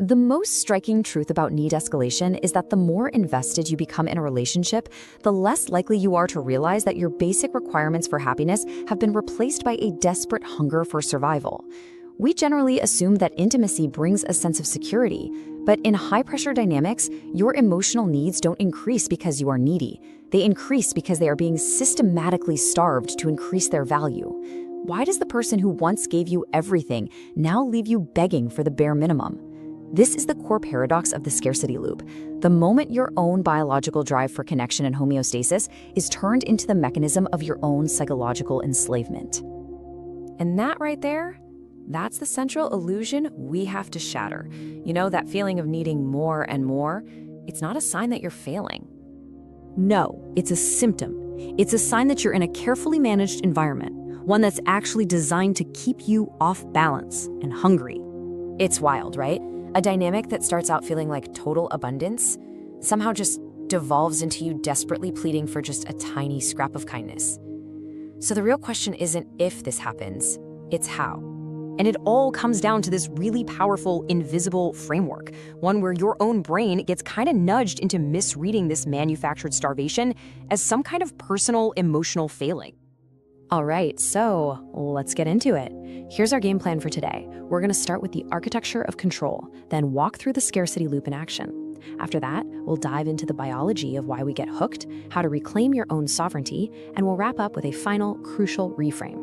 The most striking truth about need escalation is that the more invested you become in a relationship, the less likely you are to realize that your basic requirements for happiness have been replaced by a desperate hunger for survival. We generally assume that intimacy brings a sense of security, but in high-pressure dynamics, your emotional needs don't increase because you are needy. They increase because they are being systematically starved to increase their value. Why does the person who once gave you everything now leave you begging for the bare minimum? This is the core paradox of the scarcity loop. The moment your own biological drive for connection and homeostasis is turned into the mechanism of your own psychological enslavement. And that right there, that's the central illusion we have to shatter. You know, that feeling of needing more and more, it's not a sign that you're failing. No, it's a symptom. It's a sign that you're in a carefully managed environment, one that's actually designed to keep you off balance and hungry. It's wild, right? A dynamic that starts out feeling like total abundance somehow just devolves into you desperately pleading for just a tiny scrap of kindness. So the real question isn't if this happens, it's how. And it all comes down to this really powerful, invisible framework, one where your own brain gets kind of nudged into misreading this manufactured starvation as some kind of personal, emotional failing. All right, so let's get into it. Here's our game plan for today. We're going to start with the architecture of control, then walk through the scarcity loop in action. After that, we'll dive into the biology of why we get hooked, how to reclaim your own sovereignty, and we'll wrap up with a final, crucial reframe.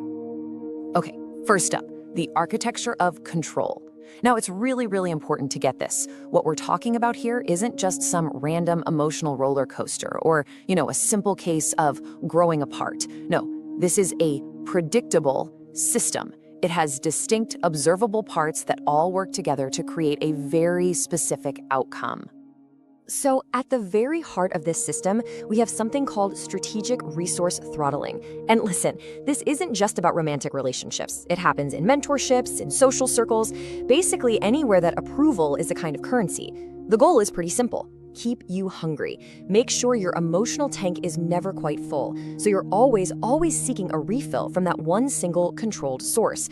Okay, first up, the architecture of control. Now, it's really important to get this. What we're talking about here isn't just some random emotional roller coaster or, a simple case of growing apart. No. This is a predictable system. It has distinct, observable parts that all work together to create a very specific outcome. So at the very heart of this system, we have something called strategic resource throttling. And listen, this isn't just about romantic relationships. It happens in mentorships, in social circles, basically anywhere that approval is a kind of currency. The goal is pretty simple. Keep you hungry. Make sure your emotional tank is never quite full, so you're always seeking a refill from that one single controlled source.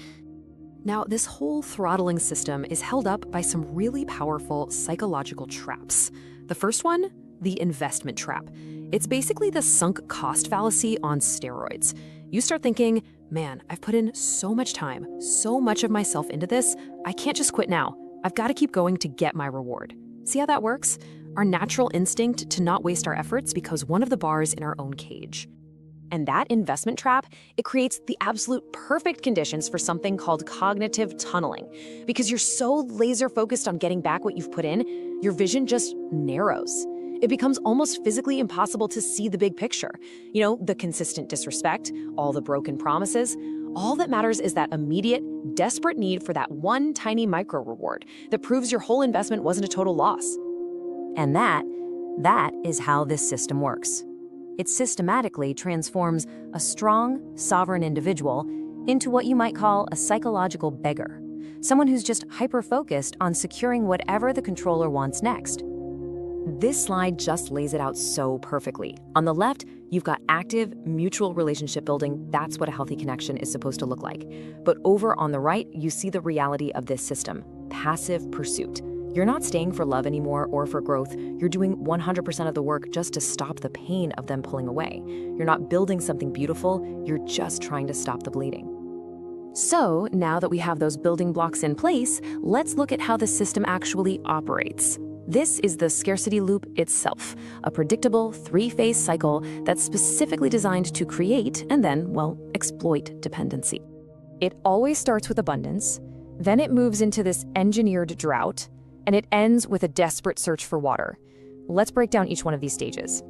Now, this whole throttling system is held up by some really powerful psychological traps. The first one, the investment trap. It's basically the sunk cost fallacy on steroids. You start thinking, man, I've put in so much time, so much of myself into this, I can't just quit now. I've got to keep going to get my reward. See how that works? Our natural instinct to not waste our efforts becomes one of the bars in our own cage. And that investment trap, it creates the absolute perfect conditions for something called cognitive tunneling. Because you're so laser focused on getting back what you've put in, your vision just narrows. It becomes almost physically impossible to see the big picture. The consistent disrespect, all the broken promises. All that matters is that immediate, desperate need for that one tiny micro reward that proves your whole investment wasn't a total loss. And that is how this system works. It systematically transforms a strong, sovereign individual into what you might call a psychological beggar, someone who's just hyper-focused on securing whatever the controller wants next. This slide just lays it out so perfectly. On the left, you've got active, mutual relationship building. That's what a healthy connection is supposed to look like. But over on the right, you see the reality of this system, passive pursuit. You're not staying for love anymore or for growth. You're doing 100% of the work just to stop the pain of them pulling away. You're not building something beautiful. You're just trying to stop the bleeding. So now that we have those building blocks in place, let's look at how the system actually operates. This is the scarcity loop itself, a predictable three-phase cycle that's specifically designed to create and then, exploit dependency. It always starts with abundance, then it moves into this engineered drought, and it ends with a desperate search for water. Let's break down each one of these stages.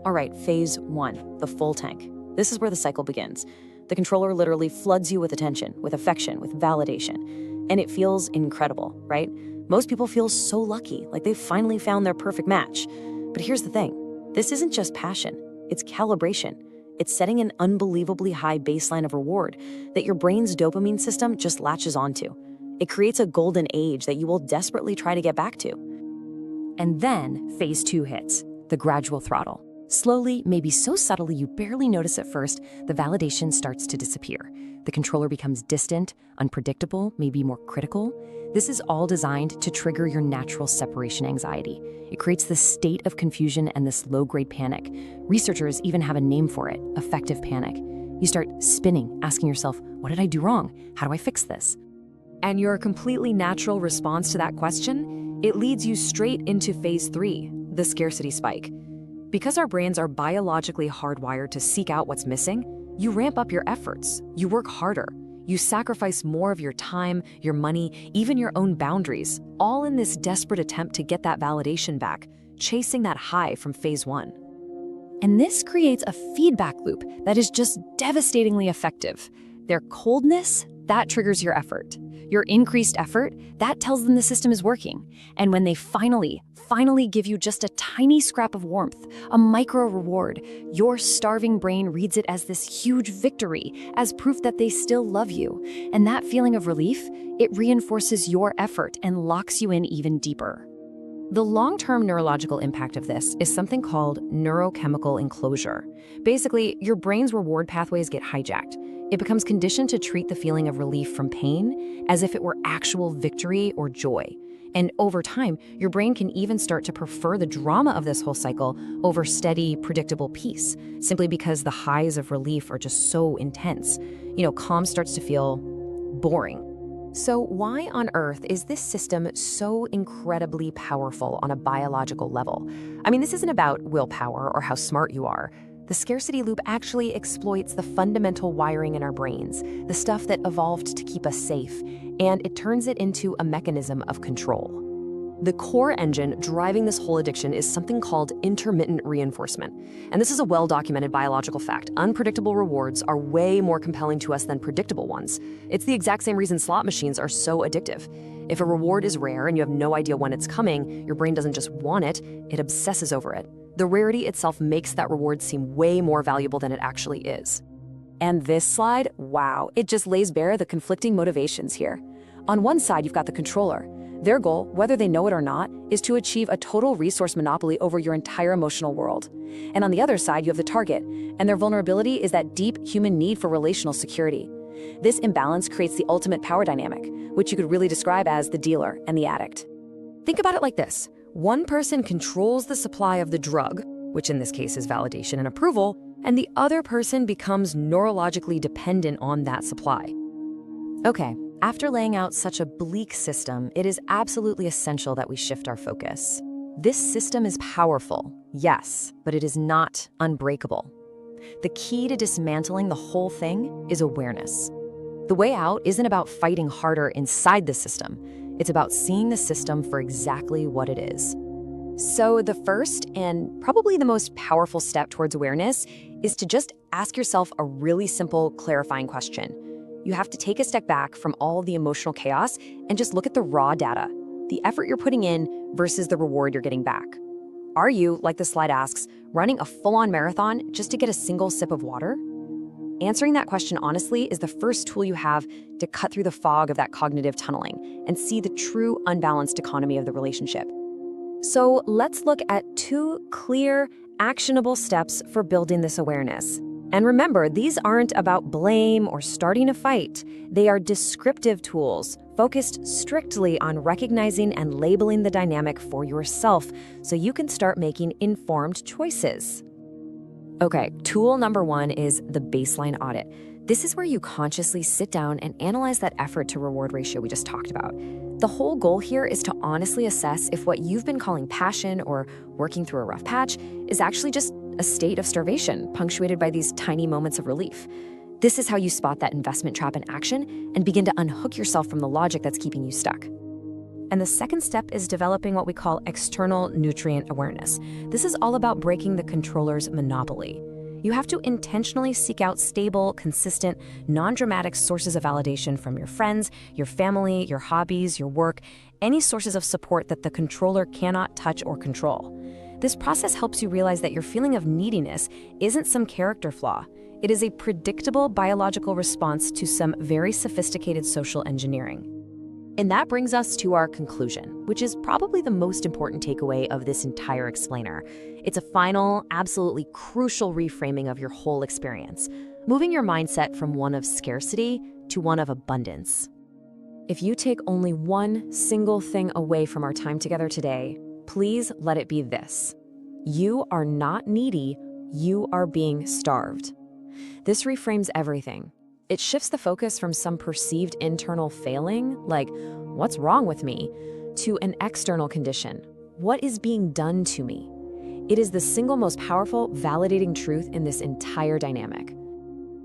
All right, phase 1, the full tank. This is where the cycle begins. The controller literally floods you with attention, with affection, with validation. And it feels incredible, right? Most people feel so lucky, like they've finally found their perfect match. But here's the thing. This isn't just passion. It's calibration. It's setting an unbelievably high baseline of reward that your brain's dopamine system just latches onto. It creates a golden age that you will desperately try to get back to. And then phase 2 hits, the gradual throttle. Slowly, maybe so subtly you barely notice at first, the validation starts to disappear. The controller becomes distant, unpredictable, maybe more critical. This is all designed to trigger your natural separation anxiety. It creates this state of confusion and this low-grade panic. Researchers even have a name for it, affective panic. You start spinning, asking yourself, what did I do wrong? How do I fix this? And your completely natural response to that question, it leads you straight into phase 3, the scarcity spike. Because our brains are biologically hardwired to seek out what's missing, you ramp up your efforts, you work harder, you sacrifice more of your time, your money, even your own boundaries, all in this desperate attempt to get that validation back, chasing that high from phase 1. And this creates a feedback loop that is just devastatingly effective. Their coldness, that triggers your effort. Your increased effort, that tells them the system is working. And when they finally give you just a tiny scrap of warmth, a micro reward, your starving brain reads it as this huge victory, as proof that they still love you. And that feeling of relief, it reinforces your effort and locks you in even deeper. The long-term neurological impact of this is something called neurochemical enclosure. Basically, your brain's reward pathways get hijacked. It becomes conditioned to treat the feeling of relief from pain as if it were actual victory or joy. And over time, your brain can even start to prefer the drama of this whole cycle over steady, predictable peace, simply because the highs of relief are just so intense. Calm starts to feel boring. So why on earth is this system so incredibly powerful on a biological level? I mean, this isn't about willpower or how smart you are. The scarcity loop actually exploits the fundamental wiring in our brains, the stuff that evolved to keep us safe, and it turns it into a mechanism of control. The core engine driving this whole addiction is something called intermittent reinforcement. And this is a well-documented biological fact. Unpredictable rewards are way more compelling to us than predictable ones. It's the exact same reason slot machines are so addictive. If a reward is rare and you have no idea when it's coming, your brain doesn't just want it, it obsesses over it. The rarity itself makes that reward seem way more valuable than it actually is. And this slide, wow, it just lays bare the conflicting motivations here. On one side, you've got the controller. Their goal, whether they know it or not, is to achieve a total resource monopoly over your entire emotional world. And on the other side, you have the target, and their vulnerability is that deep human need for relational security. This imbalance creates the ultimate power dynamic, which you could really describe as the dealer and the addict. Think about it like this. One person controls the supply of the drug, which in this case is validation and approval, and the other person becomes neurologically dependent on that supply. Okay, after laying out such a bleak system, it is absolutely essential that we shift our focus. This system is powerful, yes, but it is not unbreakable. The key to dismantling the whole thing is awareness. The way out isn't about fighting harder inside the system. It's about seeing the system for exactly what it is. So the first and probably the most powerful step towards awareness is to just ask yourself a really simple, clarifying question. You have to take a step back from all the emotional chaos and just look at the raw data, the effort you're putting in versus the reward you're getting back. Are you, like the slide asks, running a full-on marathon just to get a single sip of water? Answering that question honestly is the first tool you have to cut through the fog of that cognitive tunneling and see the true unbalanced economy of the relationship. So let's look at 2 clear, actionable steps for building this awareness. And remember, these aren't about blame or starting a fight. They are descriptive tools focused strictly on recognizing and labeling the dynamic for yourself so you can start making informed choices. Okay, tool number 1 is the baseline audit. This is where you consciously sit down and analyze that effort to reward ratio we just talked about. The whole goal here is to honestly assess if what you've been calling passion or working through a rough patch is actually just a state of starvation, punctuated by these tiny moments of relief. This is how you spot that investment trap in action and begin to unhook yourself from the logic that's keeping you stuck. And the second step is developing what we call external nutrient awareness. This is all about breaking the controller's monopoly. You have to intentionally seek out stable, consistent, non-dramatic sources of validation from your friends, your family, your hobbies, your work, any sources of support that the controller cannot touch or control. This process helps you realize that your feeling of neediness isn't some character flaw. It is a predictable biological response to some very sophisticated social engineering. And that brings us to our conclusion, which is probably the most important takeaway of this entire explainer. It's a final, absolutely crucial reframing of your whole experience, moving your mindset from one of scarcity to one of abundance. If you take only one single thing away from our time together today, please let it be this. You are not needy, you are being starved. This reframes everything. It shifts the focus from some perceived internal failing, like, what's wrong with me, to an external condition. What is being done to me? It is the single most powerful, validating truth in this entire dynamic.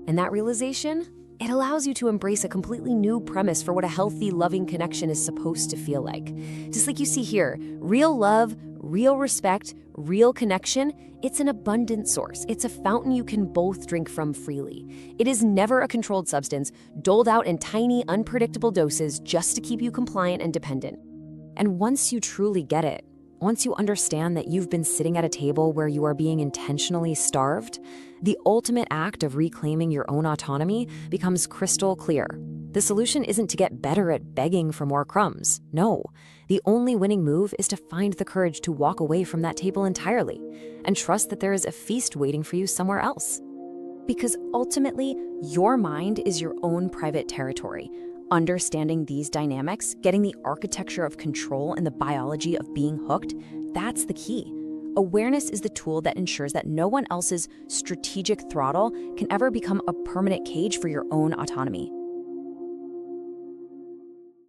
And that realization, it allows you to embrace a completely new premise for what a healthy, loving connection is supposed to feel like. Just like you see here, real love, real respect, real connection, it's an abundant source. It's a fountain you can both drink from freely. It is never a controlled substance, doled out in tiny, unpredictable doses just to keep you compliant and dependent. And once you truly get it, once you understand that you've been sitting at a table where you are being intentionally starved, the ultimate act of reclaiming your own autonomy becomes crystal clear. The solution isn't to get better at begging for more crumbs. No, the only winning move is to find the courage to walk away from that table entirely and trust that there is a feast waiting for you somewhere else. Because ultimately, your mind is your own private territory. Understanding these dynamics, getting the architecture of control and the biology of being hooked, that's the key. Awareness is the tool that ensures that no one else's strategic throttle can ever become a permanent cage for your own autonomy.